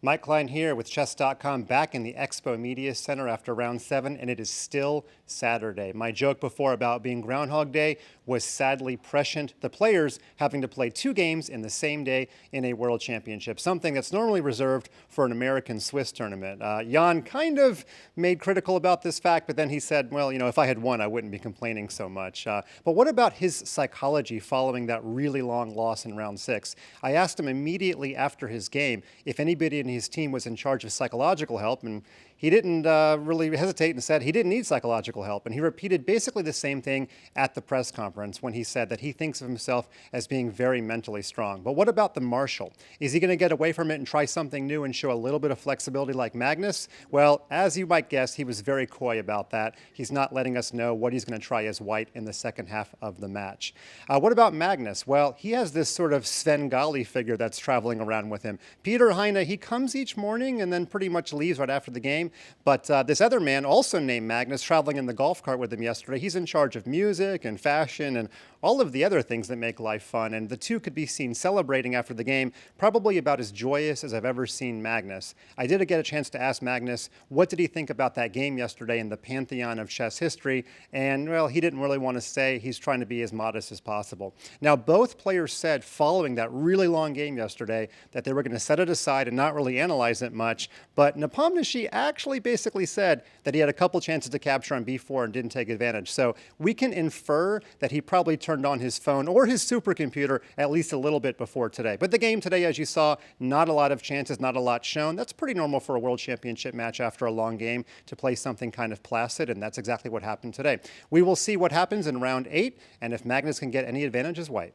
Mike Klein here with Chess.com, back in the Expo Media Center after round 7, and it is still Saturday. My joke before about being Groundhog Day was sadly prescient. The players having to play 2 games in the same day in a World Championship, something that's normally reserved for an American-Swiss tournament. Jan kind of made critical about this fact, but then he said, well, you know, if I had won, I wouldn't be complaining so much. But what about his psychology following that really long loss in round 6? I asked him immediately after his game if anybody in his team was in charge of psychological help, and he didn't really hesitate and said he didn't need psychological help. And he repeated basically the same thing at the press conference when he said that he thinks of himself as being very mentally strong. But what about the Marshal? Is he going to get away from it and try something new and show a little bit of flexibility like Magnus? Well, as you might guess, he was very coy about that. He's not letting us know what he's going to try as white in the second half of the match. What about Magnus? Well, he has this sort of Svengali figure that's traveling around with him. Peter Heine, he comes each morning and then pretty much leaves right after the game. But this other man, also named Magnus, traveling in the golf cart with him yesterday, he's in charge of music and fashion and all of the other things that make life fun. And the two could be seen celebrating after the game, probably about as joyous as I've ever seen Magnus. I did get a chance to ask Magnus what did he think about that game yesterday in the pantheon of chess history. And, well, he didn't really want to say. He's trying to be as modest as possible. Now, both players said following that really long game yesterday that they were going to set it aside and not really analyze it much. But Nepomniachtchi actually basically said that he had a couple chances to capture on b4 and didn't take advantage. So we can infer that he probably turned on his phone or his supercomputer at least a little bit before today. But the game today, as you saw, not a lot of chances, not a lot shown. That's pretty normal for a World Championship match after a long game to play something kind of placid, and that's exactly what happened today. We will see what happens in round 8 and if Magnus can get any advantage as white.